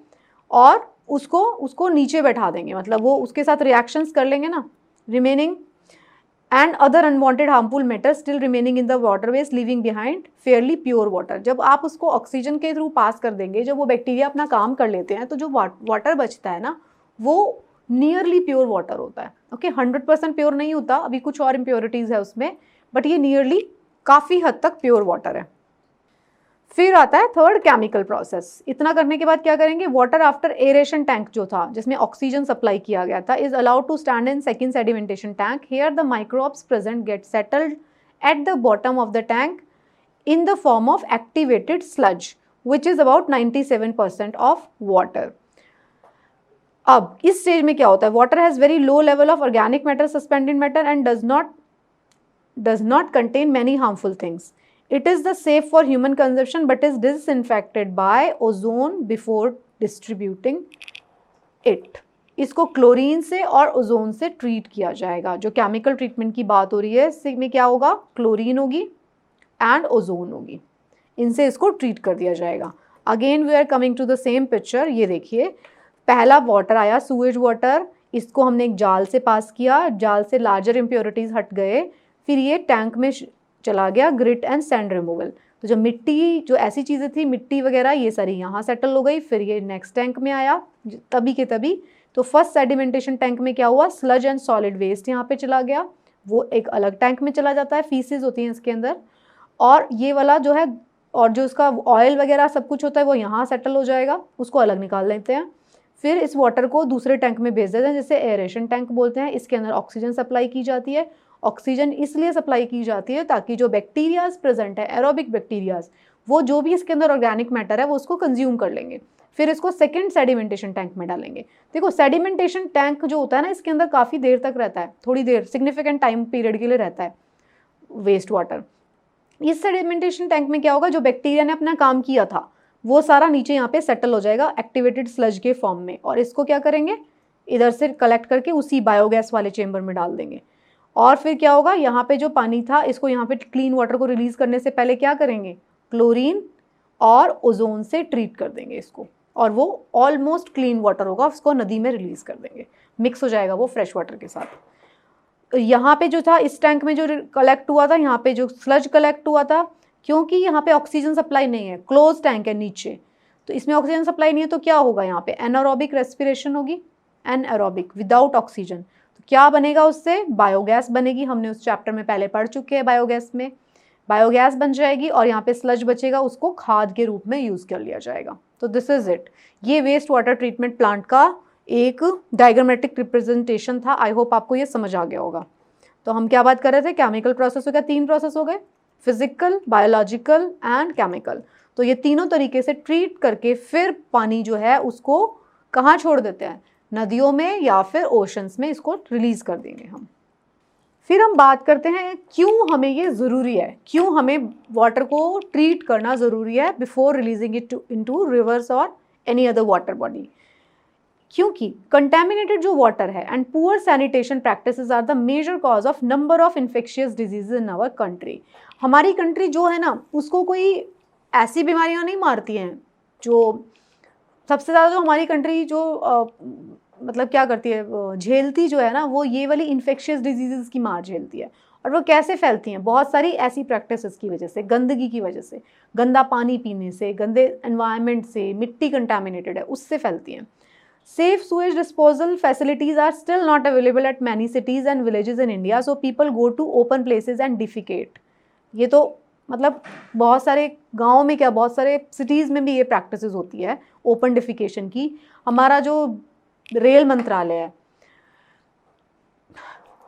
और उसको नीचे बैठा देंगे, मतलब वो उसके साथ रिएक्शंस कर लेंगे ना, remaining and other unwanted harmful matter still remaining in the waterways leaving behind fairly pure water। जब आप उसको ऑक्सीजन के थ्रू पास कर देंगे, जब वो बैक्टीरिया अपना काम कर लेते हैं, तो जो वाटर बचता है ना वो नियरली प्योर वाटर होता है। ओके, 100% प्योर नहीं होता, अभी कुछ और इम्प्योरिटीज़ है उसमें, बट ये नियरली काफ़ी हद तक प्योर वाटर है। फिर आता है थर्ड, केमिकल प्रोसेस। इतना करने के बाद क्या करेंगे, वाटर आफ्टर एरेशन टैंक जो था जिसमें ऑक्सीजन सप्लाई किया गया था, is allowed to stand in second sedimentation tank. Here the microbes present get settled at the bottom of the tank in the form of activated sludge which is about 97% of water। अब इस stage में क्या होता है, water has very low level of organic matter, suspended matter and does not contain many harmful things। It is the safe for human consumption but is disinfected by ozone before distributing it। इसको chlorine से और ozone से treat किया जाएगा। जो chemical treatment की बात हो रही है इसमें क्या होगा, क्लोरीन होगी एंड ओजोन होगी, इनसे इसको ट्रीट कर दिया जाएगा। Again we are coming to the same picture. ये देखिए, पहला वाटर आया, सूएज वाटर, इसको हमने एक जाल से पास किया, जाल से लार्जर इम्प्योरिटीज़ हट गए, फिर ये टैंक में चला गया, ग्रिट एंड सैंड रिमूवल। तो जो मिट्टी, जो ऐसी चीज़ें थी, मिट्टी वगैरह, ये सारी यहाँ सेटल हो गई, फिर ये नेक्स्ट टैंक में आया तभी के तभी। तो फर्स्ट सेडिमेंटेशन टैंक में क्या हुआ, स्लज एंड सॉलिड वेस्ट यहाँ पे चला गया, वो एक अलग टैंक में चला जाता है, फीसेस होती हैं इसके अंदर, और ये वाला जो है, और जो उसका ऑयल वगैरह सब कुछ होता है वो यहाँ सेटल हो जाएगा, उसको अलग निकाल लेते हैं। फिर इस वाटर को दूसरे टैंक में भेज देते हैं, जिसे एरेशन टैंक बोलते हैं। इसके अंदर ऑक्सीजन सप्लाई की जाती है। ऑक्सीजन इसलिए सप्लाई की जाती है ताकि जो बैक्टीरियाज प्रेजेंट है, एरोबिक बैक्टीरियाज, वो जो भी इसके अंदर ऑर्गेनिक मैटर है वो उसको कंज्यूम कर लेंगे। फिर इसको सेकेंड सेडिमेंटेशन टैंक में डालेंगे। देखो, सेडिमेंटेशन टैंक जो होता है ना, इसके अंदर काफ़ी देर तक रहता है, थोड़ी देर, सिग्निफिकेंट टाइम पीरियड के लिए रहता है वेस्ट वाटर। इस सेडिमेंटेशन टैंक में क्या होगा, जो बैक्टीरिया ने अपना काम किया था वो सारा नीचे यहाँ पे सेटल हो जाएगा एक्टिवेटेड स्लज के फॉर्म में, और इसको क्या करेंगे, इधर से कलेक्ट करके उसी बायोगैस वाले चेम्बर में डाल देंगे। और फिर क्या होगा, यहाँ पे जो पानी था इसको यहाँ पे क्लीन वाटर को रिलीज करने से पहले क्या करेंगे, क्लोरीन और ओजोन से ट्रीट कर देंगे इसको, और वो ऑलमोस्ट क्लीन वाटर होगा, उसको नदी में रिलीज कर देंगे, मिक्स हो जाएगा वो फ्रेश वाटर के साथ। यहाँ पे जो था, इस टैंक में जो कलेक्ट हुआ था, यहाँ पे जो स्लज कलेक्ट हुआ था, क्योंकि यहाँ पे ऑक्सीजन सप्लाई नहीं है, क्लोज टैंक है नीचे, तो इसमें ऑक्सीजन सप्लाई नहीं है, तो क्या होगा, यहाँ पे एनारोबिक रेस्पिरेशन होगी, एनएरोबिक विदाउट ऑक्सीजन। तो क्या बनेगा उससे, बायोगैस बनेगी। हमने उस चैप्टर में पहले पढ़ चुके हैं, बायोगैस में बायोगैस बन जाएगी, और यहाँ पे स्लज बचेगा, उसको खाद के रूप में यूज़ कर लिया जाएगा। तो दिस इज़ इट, ये वेस्ट वाटर ट्रीटमेंट प्लांट का एक डायग्रामेटिक रिप्रेजेंटेशन था। आई होप आपको ये समझ आ गया होगा। तो हम क्या बात कर रहे थे, केमिकल प्रोसेस हो गया, 3 प्रोसेस हो गए, फिजिकल, बायोलॉजिकल एंड केमिकल। तो ये तीनों तरीके से ट्रीट करके फिर पानी जो है उसको कहाँ छोड़ देते हैं, नदियों में या फिर ओशंस में, इसको रिलीज कर देंगे हम। फिर हम बात करते हैं क्यों हमें ये ज़रूरी है, क्यों हमें वाटर को ट्रीट करना ज़रूरी है before releasing it into rivers और एनी अदर वाटर बॉडी। क्योंकि कंटेमिनेटेड जो वाटर है and poor sanitation practices are the major cause of number of infectious diseases in our country. हमारी कंट्री जो है ना, उसको कोई ऐसी बीमारियां नहीं मारती हैं, जो सबसे ज़्यादा जो हमारी कंट्री जो मतलब क्या करती है, झेलती जो है ना, वो ये वाली इन्फेक्शियस डिजीजेज की मार झेलती है। और वो कैसे फैलती हैं? बहुत सारी ऐसी प्रैक्टिसेस की वजह से, गंदगी की वजह से, गंदा पानी पीने से, गंदे एनवायरनमेंट से, मिट्टी कंटामिनेटेड है उससे फैलती हैं। Safe sewage disposal facilities are still not available at many cities and villages in India, so people go to open places and defecate. ये तो मतलब बहुत सारे गाँव में क्या, बहुत सारे सिटीज़ में भी ये प्रैक्टिसेस होती है ओपन डिफिकेशन की। हमारा जो रेल मंत्रालय है,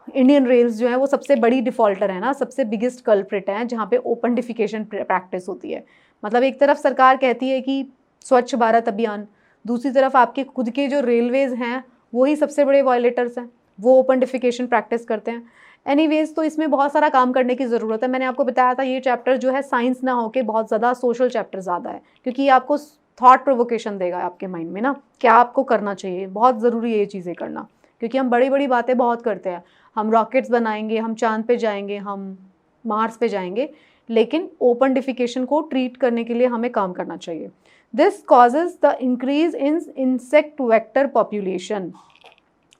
इंडियन रेल्स जो है वो सबसे बड़ी डिफ़ॉल्टर है ना, सबसे बिगेस्ट कल्प्रिट है जहाँ पे ओपन डिफिकेशन प्रैक्टिस होती है। मतलब एक तरफ सरकार कहती है कि स्वच्छ भारत अभियान, दूसरी तरफ आपके खुद के जो रेलवेज़ हैं वही सबसे बड़े वायलेटर्स हैं, वो ओपन डिफिकेशन प्रैक्टिस करते हैं। एनीवेज, तो इसमें बहुत सारा काम करने की ज़रूरत है। मैंने आपको बताया था ये चैप्टर जो है साइंस ना होके बहुत ज़्यादा सोशल चैप्टर ज़्यादा है, क्योंकि ये आपको थॉट प्रोवोकेशन देगा आपके माइंड में ना, क्या आपको करना चाहिए। बहुत ज़रूरी है ये चीज़ें करना, क्योंकि हम बड़ी बड़ी बातें बहुत करते हैं, हम रॉकेट्स बनाएंगे, हम चांद पे जाएंगे, हम मार्स पे जाएंगे, लेकिन ओपन डिफिकेशन को ट्रीट करने के लिए हमें काम करना चाहिए। This causes the increase in insect vector population.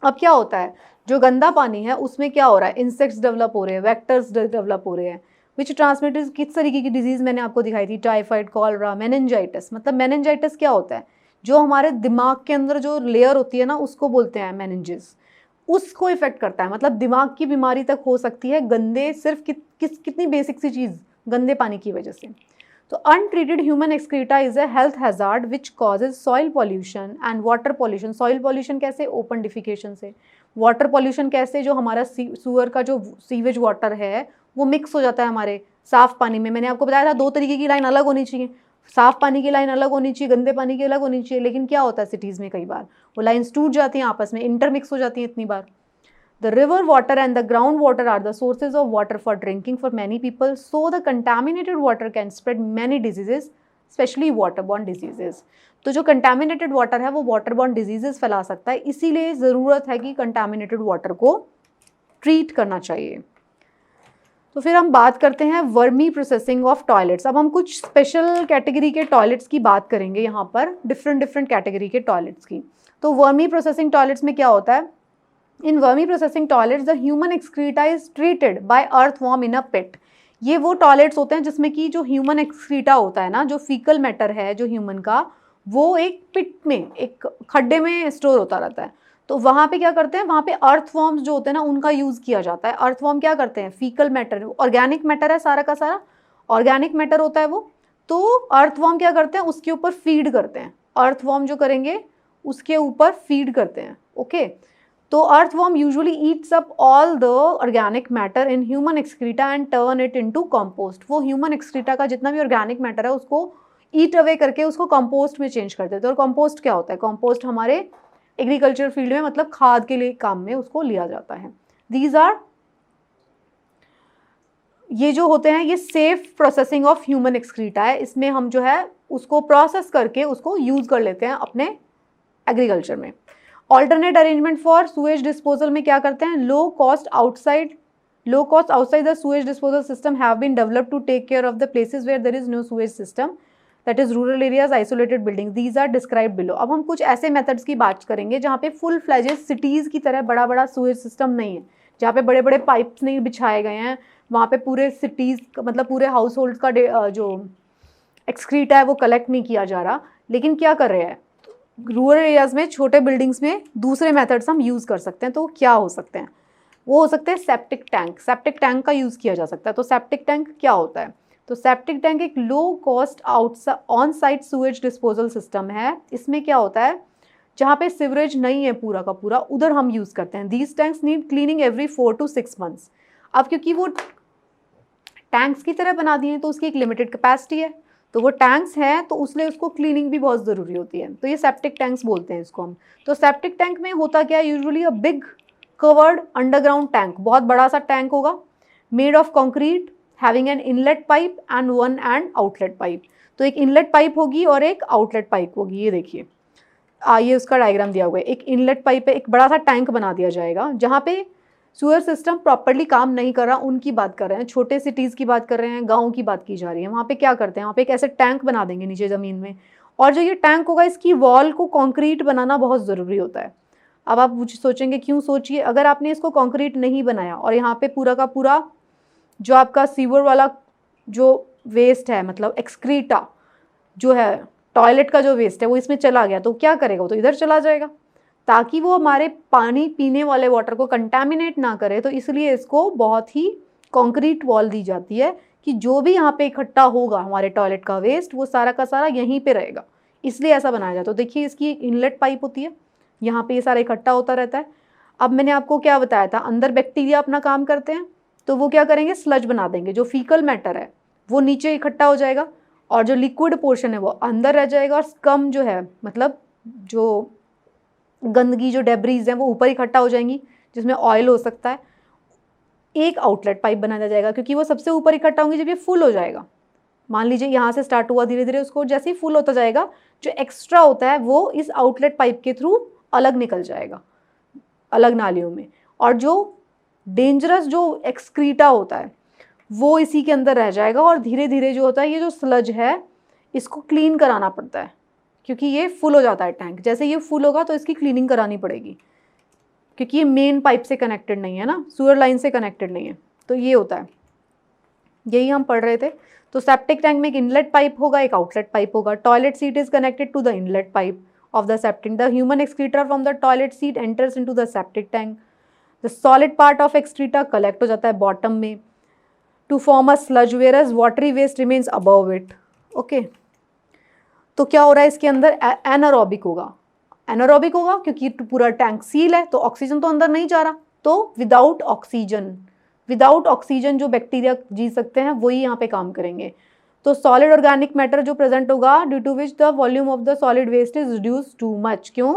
अब क्या होता है, जो गंदा पानी है उसमें क्या हो रहा है, इंसेक्ट्स डेवलप हो रहे हैं, वेक्टर्स डेवलप हो रहे हैं, विच ट्रांसमिटेड, किस तरीके की डिजीज़ मैंने आपको दिखाई थी, टाइफाइड, कॉलरा, मेनिंजाइटिस। मतलब मेनिंजाइटिस क्या होता है, जो हमारे दिमाग के अंदर जो लेयर होती है ना उसको बोलते हैं मेनिंजिस, उसको इफेक्ट करता है। मतलब दिमाग की बीमारी तक हो सकती है गंदे, सिर्फ कितनी बेसिक सी चीज़, गंदे पानी की वजह से। तो untreated human excreta is a health hazard which causes soil pollution and water pollution. Soil pollution कैसे, ओपन डिफिकेशन से। वाटर पॉल्यूशन कैसे, जो हमारा सूअर का जो सीवेज वाटर है वो मिक्स हो जाता है हमारे साफ पानी में। मैंने आपको बताया था 2 तरीके की लाइन अलग होनी चाहिए, साफ पानी की लाइन अलग होनी चाहिए, गंदे पानी की अलग होनी चाहिए। लेकिन क्या होता है सिटीज़ में कई बार वो लाइन्स टूट जाती हैं, आपस में इंटरमिक्स हो जाती हैं इतनी बार। The river water and the ground water are the sources of water for drinking for many people, so the contaminated water can spread many diseases, especially waterborne diseases. तो जो contaminated water है वो waterborne diseases फैला सकता है, इसीलिए ज़रूरत है कि contaminated water को treat करना चाहिए। तो फिर हम बात करते हैं वर्मी प्रोसेसिंग ऑफ टॉयलेट्स। अब हम कुछ स्पेशल कैटेगरी के टॉयलेट्स की बात करेंगे यहाँ पर, डिफरेंट कैटेगरी के टॉयलेट्स की। तो वर्मी प्रोसेसिंग टॉयलेट्स में क्या होता है, in vermi processing toilets the human excreta is treated by earthworm in a pit. ये वो टॉयलेट्स होते हैं जिसमें कि जो ह्यूमन एक्सक्रीटा होता है ना, जो फीकल मैटर है जो ह्यूमन का, वो एक पिट में, एक खड्डे में स्टोर होता रहता है। तो वहाँ पे क्या करते हैं, वहाँ पे अर्थवॉर्म्स जो होते हैं ना उनका यूज़ किया जाता है। अर्थवॉर्म क्या करते हैं, फीकल मैटर, ऑर्गेनिक मैटर है सारा का सारा, ऑर्गेनिक मैटर होता है वो। तो अर्थवॉर्म क्या करते हैं, उसके ऊपर फीड करते हैं। अर्थवॉर्म जो करेंगे उसके ऊपर फीड करते हैं, ओके। तो earthworm usually Yeats up all the organic matter in human excreta and turn it into compost. वो ह्यूमन एक्सक्रीटा का जितना भी ऑर्गेनिक मैटर है उसको ईट अवे करके उसको कंपोस्ट में चेंज कर देते हैं। और कंपोस्ट क्या होता है, कंपोस्ट हमारे एग्रीकल्चर फील्ड में मतलब खाद के लिए काम में उसको लिया जाता है। दीज आर, ये जो होते हैं ये safe processing of human excreta है। इसमें हम जो है उसको प्रोसेस करके उसको यूज़ कर लेते हैं अपने एग्रीकल्चर में। Alternate arrangement for sewage disposal में क्या करते हैं, low cost outside the sewage disposal system have been developed to take care of the places where there is no sewage system, that is rural areas, isolated building, these are describe below. अब हम कुछ ऐसे methods की बात करेंगे जहाँ पे full fledged cities की तरह बड़ा बड़ा सुएज सिस्टम नहीं है, जहाँ पे बड़े बड़े पाइप्स नहीं बिछाए गए हैं, वहाँ पे पूरे सिटीज़ मतलब पूरे हाउस होल्ड का जो एक्सक्रीटा है वो कलेक्ट नहीं किया जा रहा। लेकिन क्या कर रहे हैं, रूरल एरियाज़ में छोटे बिल्डिंग्स में दूसरे मेथड्स हम यूज़ कर सकते हैं। तो क्या हो सकते हैं, वो हो सकते हैं सेप्टिक टैंक। सेप्टिक टैंक का यूज़ किया जा सकता है। तो सेप्टिक टैंक क्या होता है, तो सेप्टिक टैंक एक low cost on site Suez disposal system है। इसमें क्या होता है, जहाँ पे सिवरेज नहीं है पूरा का पूरा, उधर हम यूज़ करते हैं। These tanks need cleaning every 4 to 6 months। अब क्योंकि वो टैंक्स की तरह बना दिए हैं तो उसकी एक लिमिटेड कैपेसिटी है, तो वो टैंक्स हैं तो उसलिए उसको क्लीनिंग भी बहुत ज़रूरी होती है। तो ये सेप्टिक टैंक्स बोलते हैं इसको हम। तो सेप्टिक टैंक में होता क्या है, usually a big covered underground tank, बहुत बड़ा सा टैंक होगा, made of concrete, having an inlet pipe and one and outlet pipe. तो एक इनलेट पाइप होगी और एक आउटलेट पाइप होगी। ये देखिए, ये उसका डायग्राम दिया हुआ है। एक इनलेट पाइप पे एक बड़ा सा टैंक बना दिया जाएगा, जहाँ पे सुअर सिस्टम प्रॉपर्ली काम नहीं कर रहा, उनकी बात कर रहे हैं, छोटे सिटीज़ की बात कर रहे हैं, गाँव की बात की जा रही है। वहाँ पे क्या करते हैं, वहाँ पे एक ऐसे टैंक बना देंगे नीचे ज़मीन में, और जो ये टैंक होगा इसकी वॉल को कॉन्क्रीट बनाना बहुत ज़रूरी होता है। अब आप सोचेंगे क्यों, सोचिए, अगर आपने इसको कॉन्क्रीट नहीं बनाया और यहाँ पे पूरा का पूरा जो आपका सीवर वाला जो वेस्ट है, मतलब एक्सक्रीटा जो है, टॉयलेट का जो वेस्ट है वो इसमें चला गया तो क्या करेगा, वो तो इधर चला जाएगा, ताकि वो हमारे पानी पीने वाले वाटर को कंटामिनेट ना करे। तो इसलिए इसको बहुत ही कंक्रीट वॉल दी जाती है कि जो भी यहाँ पे इकट्ठा होगा हमारे टॉयलेट का वेस्ट वो सारा का सारा यहीं पे रहेगा, इसलिए ऐसा बनाया जाता है। तो देखिए इसकी एक इनलेट पाइप होती है, यहाँ पे ये सारा इकट्ठा होता रहता है। अब मैंने आपको क्या बताया था, अंदर बैक्टीरिया अपना काम करते हैं, तो वो क्या करेंगे, स्लज बना देंगे। जो फीकल मैटर है वो नीचे इकट्ठा हो जाएगा और जो लिक्विड पोर्शन है वो अंदर रह जाएगा, और स्कम जो है, मतलब जो गंदगी, जो डेब्रीज हैं वो ऊपर इकट्ठा हो जाएंगी, जिसमें ऑयल हो सकता है। एक आउटलेट पाइप बनाया जाएगा, क्योंकि वो सबसे ऊपर इकट्ठा होंगी जब ये फुल हो जाएगा। मान लीजिए यहाँ से स्टार्ट हुआ, धीरे धीरे उसको जैसे ही फुल होता जाएगा, जो एक्स्ट्रा होता है वो इस आउटलेट पाइप के थ्रू अलग निकल जाएगा, अलग नालियों में। और जो डेंजरस जो एक्सक्रीटा होता है वो इसी के अंदर रह जाएगा, और धीरे धीरे जो होता है, ये जो स्लज है इसको क्लीन कराना पड़ता है, क्योंकि ये फुल हो जाता है टैंक। जैसे ये फुल होगा तो इसकी क्लीनिंग करानी पड़ेगी, क्योंकि ये मेन पाइप से कनेक्टेड नहीं है ना, सीवर लाइन से कनेक्टेड नहीं है। तो ये होता है, यही हम पढ़ रहे थे। तो सेप्टिक टैंक में एक इनलेट पाइप होगा, एक आउटलेट पाइप होगा। Toilet seat is connected to the inlet pipe of the septic. The human excreta from the toilet seat enters into the septic tank. The solid part of excreta collect हो जाता है bottom में to form a sludge, whereas watery waste remains above it. Okay. तो क्या हो रहा है इसके अंदर, एनारोबिक होगा। एनारोबिक होगा क्योंकि पूरा टैंक सील है, तो ऑक्सीजन तो अंदर नहीं जा रहा, तो विदाउट ऑक्सीजन जो बैक्टीरिया जी सकते हैं वही यहाँ पे काम करेंगे। तो सॉलिड ऑर्गेनिक मैटर जो प्रेजेंट होगा, due to which the volume of the solid waste is reduce to much. क्यों?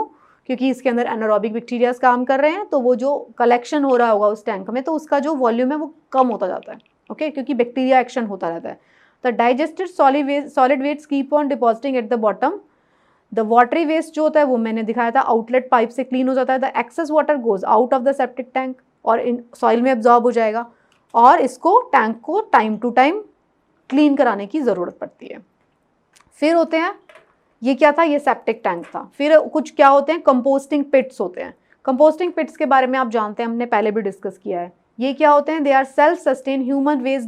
क्योंकि इसके अंदर एनारोबिक बैक्टीरियाज काम कर रहे हैं, तो वो जो कलेक्शन हो रहा होगा उस टैंक में, तो उसका जो वॉल्यूम है वो कम होता जाता है। ओके, क्योंकि बैक्टीरिया एक्शन होता रहता है। The digested solid waste keep on depositing at the bottom. The watery waste जो होता है वो मैंने दिखाया था, आउटलेट पाइप से क्लीन हो जाता है। The excess water goes out of the septic tank और इन सॉइल में एब्जॉर्ब हो जाएगा, और इसको टैंक को टाइम टू टाइम क्लीन कराने की ज़रूरत पड़ती है। फिर होते हैं, ये क्या था, ये सेप्टिक टैंक था। फिर कुछ क्या होते हैं, कंपोस्टिंग पिट्स होते हैं। कंपोस्टिंग पिट्स के बारे में आप जानते हैं, हमने पहले भी डिस्कस किया है। ये क्या होते हैं, they are self sustain human waste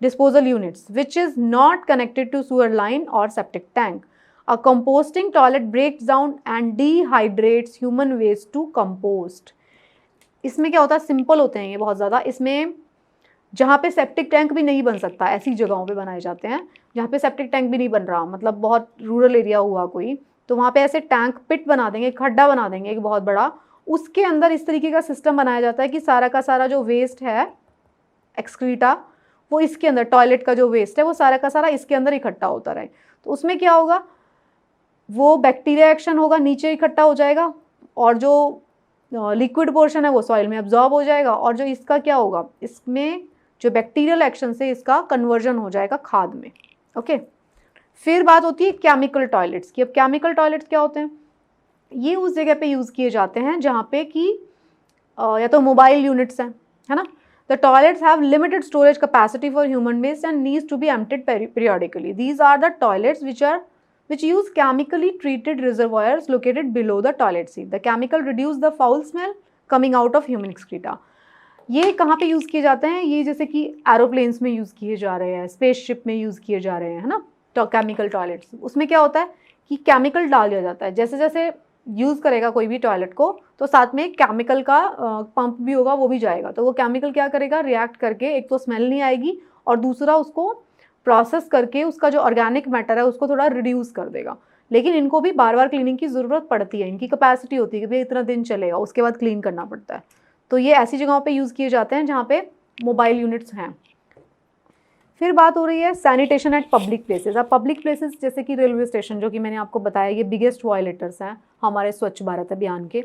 disposal units which is not connected to sewer line और septic tank. A composting toilet breaks down and dehydrates human waste to compost. इसमें क्या होता है, सिंपल होते हैं ये बहुत ज़्यादा। इसमें जहाँ पे सेप्टिक टैंक भी नहीं बन सकता, ऐसी जगहों पे बनाए जाते हैं जहाँ पे सेप्टिक टैंक भी नहीं बन रहा, मतलब बहुत रूरल एरिया हुआ कोई, तो वहाँ पे ऐसे टैंक पिट बना देंगे, खड्डा बना देंगे एक बहुत बड़ा। उसके अंदर इस तरीके का सिस्टम बनाया जाता है कि सारा का सारा जो वेस्ट है एक्सक्रीटा, वो इसके अंदर, टॉयलेट का जो वेस्ट है वो सारा का सारा इसके अंदर इकट्ठा होता रहे। तो उसमें क्या होगा, वो बैक्टीरिया एक्शन होगा, नीचे इकट्ठा हो जाएगा, और जो लिक्विड पोर्शन है वो सॉइल में एब्जॉर्ब हो जाएगा, और जो इसका क्या होगा, इसमें जो बैक्टीरियल एक्शन से इसका कन्वर्जन हो जाएगा खाद में। ओके, फिर बात होती है केमिकल टॉयलेट्स की। अब केमिकल टॉयलेट्स क्या होते हैं, ये उस जगह पे यूज़ किए जाते हैं जहाँ पे कि या तो मोबाइल यूनिट्स हैं, है ना। The toilets have limited storage capacity for human waste and needs to be emptied periodically. These are the toilets which use chemically treated reservoirs located below the toilet seat. The chemical reduce the foul smell coming out of human excreta. ये कहाँ पे use किए जाते हैं, ये जैसे कि aeroplanes में यूज़ किए जा रहे हैं, स्पेसशिप में यूज़ किए जा रहे हैं, है ना, तो केमिकल टॉयलेट्स। उसमें क्या होता है कि केमिकल डाल दिया जाता है, जैसे जैसे यूज़ करेगा कोई भी टॉयलेट को, तो साथ में केमिकल का पंप भी होगा, वो भी जाएगा। तो वो केमिकल क्या करेगा, रिएक्ट करके, एक तो स्मेल नहीं आएगी, और दूसरा उसको प्रोसेस करके उसका जो ऑर्गेनिक मैटर है उसको थोड़ा रिड्यूस कर देगा। लेकिन इनको भी बार बार क्लीनिंग की ज़रूरत पड़ती है, इनकी कैपेसिटी होती है कि भाई इतना दिन चलेगा, उसके बाद क्लीन करना पड़ता है। तो ये ऐसी जगहों पे यूज़ किए जाते हैं जहाँ पे मोबाइल यूनिट्स हैं। फिर बात हो रही है सैनिटेशन एट पब्लिक प्लेसेस। अब पब्लिक प्लेसेस जैसे कि रेलवे स्टेशन, जो कि मैंने आपको बताया ये बिगेस्ट वायलेटर्स हैं हमारे स्वच्छ भारत अभियान के।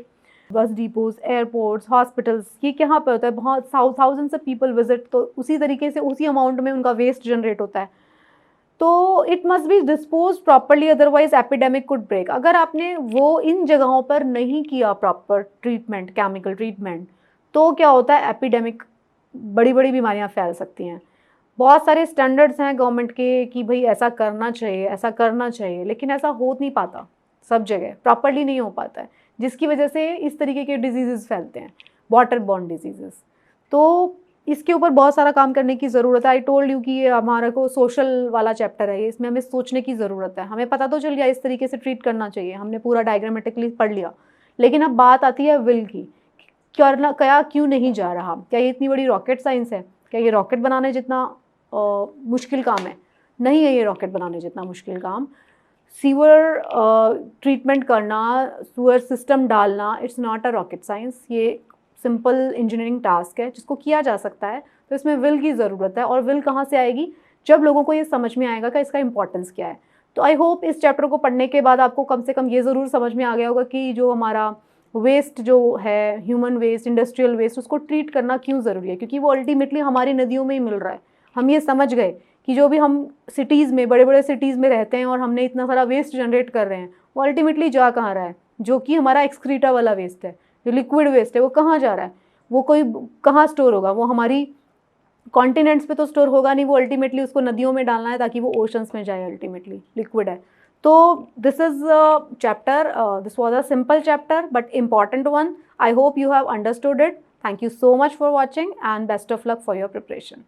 बस डिपोज, एयरपोर्ट्स, हॉस्पिटल्स, ये कहाँ पे होता है, बहुत थाउजेंड्स ऑफ पीपल विजिट, तो उसी तरीके से उसी अमाउंट में उनका वेस्ट जनरेट होता है। तो it must be dispose properly, otherwise epidemic could break. अगर आपने वो इन जगहों पर नहीं किया प्रॉपर ट्रीटमेंट, केमिकल ट्रीटमेंट, तो क्या होता है, एपिडेमिक, बड़ी बड़ी बीमारियां फैल सकती हैं। बहुत सारे स्टैंडर्ड्स हैं गवर्नमेंट के कि भाई ऐसा करना चाहिए, ऐसा करना चाहिए, लेकिन ऐसा हो नहीं पाता, सब जगह प्रॉपरली नहीं हो पाता है, जिसकी वजह से इस तरीके के डिजीज़ फैलते हैं, वाटर बॉर्न डिजीज़। तो इसके ऊपर बहुत सारा काम करने की ज़रूरत है। आई टोल्ड यू कि ये हमारा को सोशल वाला चैप्टर है, इसमें हमें सोचने की ज़रूरत है। हमें पता तो चल गया इस तरीके से ट्रीट करना चाहिए, हमने पूरा डायग्रामेटिकली पढ़ लिया, लेकिन अब बात आती है विल की, करना क्या क्यों नहीं जा रहा। क्या ये इतनी बड़ी रॉकेट साइंस है? क्या ये रॉकेट बनाने जितना मुश्किल काम है? नहीं है ये रॉकेट बनाने जितना मुश्किल काम। सीवर ट्रीटमेंट करना, सीवर सिस्टम डालना, it's not a rocket science. ये सिंपल इंजीनियरिंग टास्क है जिसको किया जा सकता है। तो इसमें विल की ज़रूरत है, और विल कहाँ से आएगी? जब लोगों को ये समझ में आएगा कि इसका इंपॉर्टेंस क्या है। तो आई होप इस चैप्टर को पढ़ने के बाद आपको कम से कम ये ज़रूर समझ में आ गया होगा कि जो हमारा वेस्ट जो है, ह्यूमन वेस्ट, इंडस्ट्रियल वेस्ट, उसको ट्रीट करना क्यों ज़रूरी है, क्योंकि वो अल्टीमेटली हमारी नदियों में ही मिल रहा है। हम ये समझ गए कि जो भी हम सिटीज़ में, बड़े बड़े सिटीज़ में रहते हैं और हमने इतना सारा वेस्ट जनरेट कर रहे हैं, वो अल्टीमेटली जा कहाँ रहा है? जो कि हमारा एक्सक्रीटा वाला वेस्ट है, जो लिक्विड वेस्ट है, वो कहाँ जा रहा है? वो कोई कहाँ स्टोर होगा? वो हमारी कॉन्टिनेंट्स पे तो स्टोर होगा नहीं, वो अल्टीमेटली उसको नदियों में डालना है ताकि वो ओशंस में जाए, अल्टीमेटली लिक्विड है। तो this is chapter, this was a simple chapter but important one. I hope you have understood it. Thank you so much for watching and best of luck for your preparation.